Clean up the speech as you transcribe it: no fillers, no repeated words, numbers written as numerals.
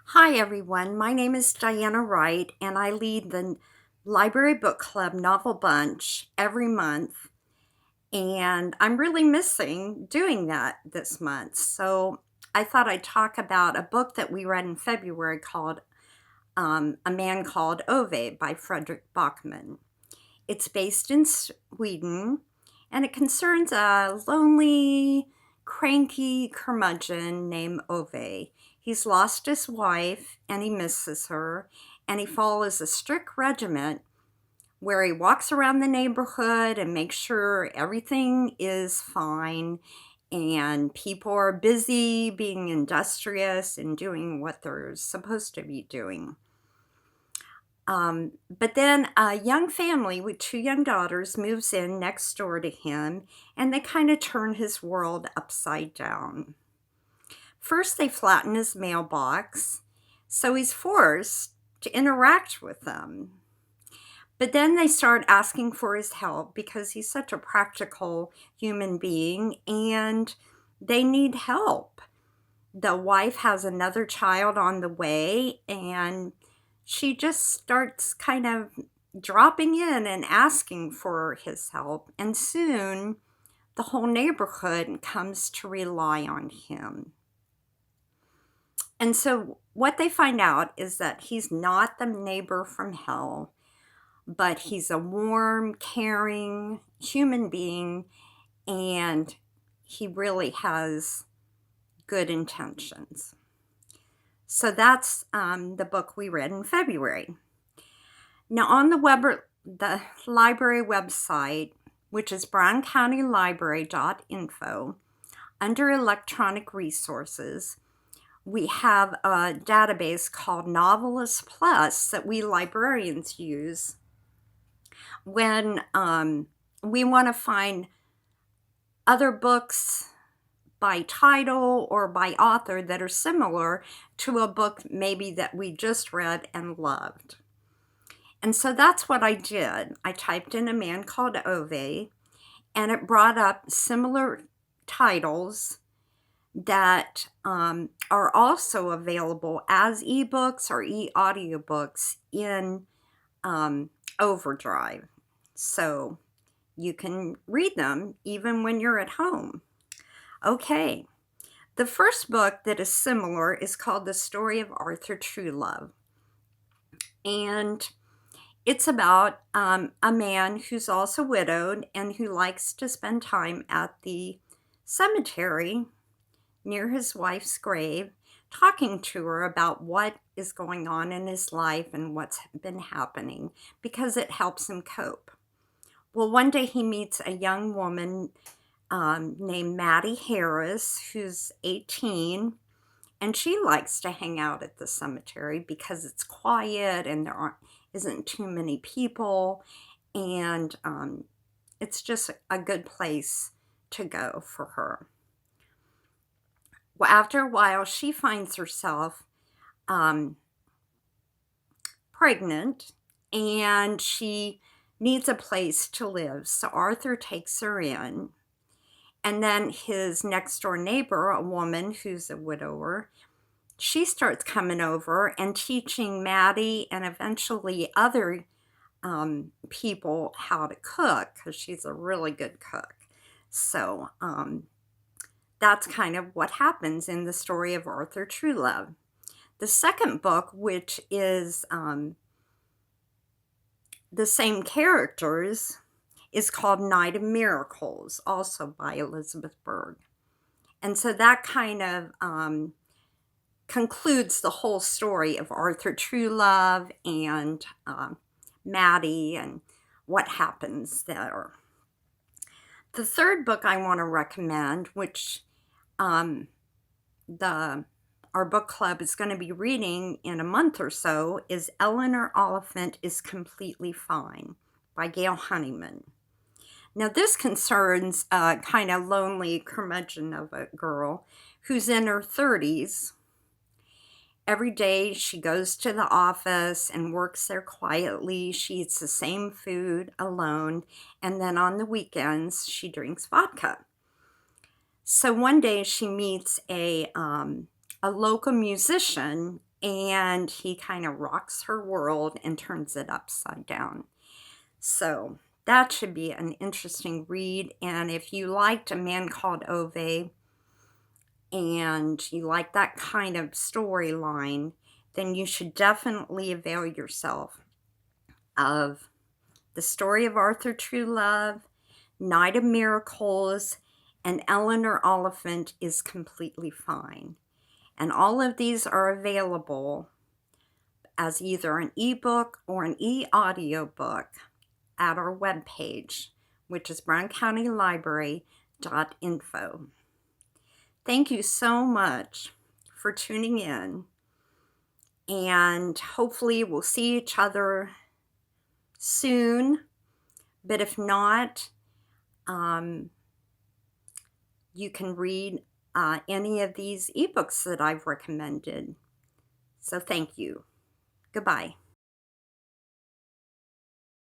Hi, everyone. My name is Diana Wright, and I lead the Library Book Club Novel Bunch every month. And I'm really missing doing that this month. So I thought I'd talk about a book that we read in February called A Man Called Ove by Fredrik Backman. It's based in Sweden, and it concerns a lonely, cranky curmudgeon named Ove. He's lost his wife and he misses her, and he follows a strict regiment where he walks around the neighborhood and makes sure everything is fine and people are busy being industrious and doing what they're supposed to be doing. But then a young family with two young daughters moves in next door to him, and they kind of turn his world upside down. First, they flatten his mailbox, so he's forced to interact with them. But then they start asking for his help because he's such a practical human being and they need help. The wife has another child on the way, and she just starts kind of dropping in and asking for his help. And soon the whole neighborhood comes to rely on him. And so what they find out is that he's not the neighbor from hell, but he's a warm, caring human being, and he really has good intentions. So that's the book we read in February. Now, on the library website, which is browncountylibrary.info, under electronic resources, we have a database called Novelist Plus that we librarians use when we want to find other books by title or by author that are similar to a book maybe that we just read and loved. And so that's what I did. I typed in A Man Called Ove, and it brought up similar titles that are also available as ebooks or e-audiobooks in Overdrive. So you can read them even when you're at home. Okay, the first book that is similar is called The Story of Arthur Truelove. And it's about a man who's also widowed and who likes to spend time at the cemetery near his wife's grave, talking to her about what is going on in his life and what's been happening because it helps him cope. Well, one day he meets a young woman named Maddie Harris, who's 18, and she likes to hang out at the cemetery because it's quiet and isn't too many people, and it's just a good place to go for her. Well, after a while, she finds herself pregnant, and she needs a place to live. So Arthur takes her in. And then his next door neighbor, a woman who's a widower, she starts coming over and teaching Maddie and eventually other people how to cook because she's a really good cook. So that's kind of what happens in the story of Arthur Truelove. The second book, which is the same characters, is called Night of Miracles, also by Elizabeth Berg. And so that kind of concludes the whole story of Arthur Truelove and Maddie and what happens there. The third book I want to recommend, which our book club is going to be reading in a month or so, is Eleanor Oliphant is Completely Fine by Gail Honeyman. Now, this concerns a kind of lonely curmudgeon of a girl who's in her 30s. Every day she goes to the office and works there quietly. She eats the same food alone. And then on the weekends, she drinks vodka. So one day she meets a local musician, and he kind of rocks her world and turns it upside down. So that should be an interesting read. And if you liked A Man Called Ove and you like that kind of storyline, then you should definitely avail yourself of The Story of Arthur True Love, Night of Miracles, and Eleanor Oliphant is Completely Fine. And all of these are available as either an ebook or an e-audiobook at our webpage, which is browncountylibrary.info. Thank you so much for tuning in, and hopefully we'll see each other soon. But if not, you can read any of these ebooks that I've recommended. So thank you. Goodbye.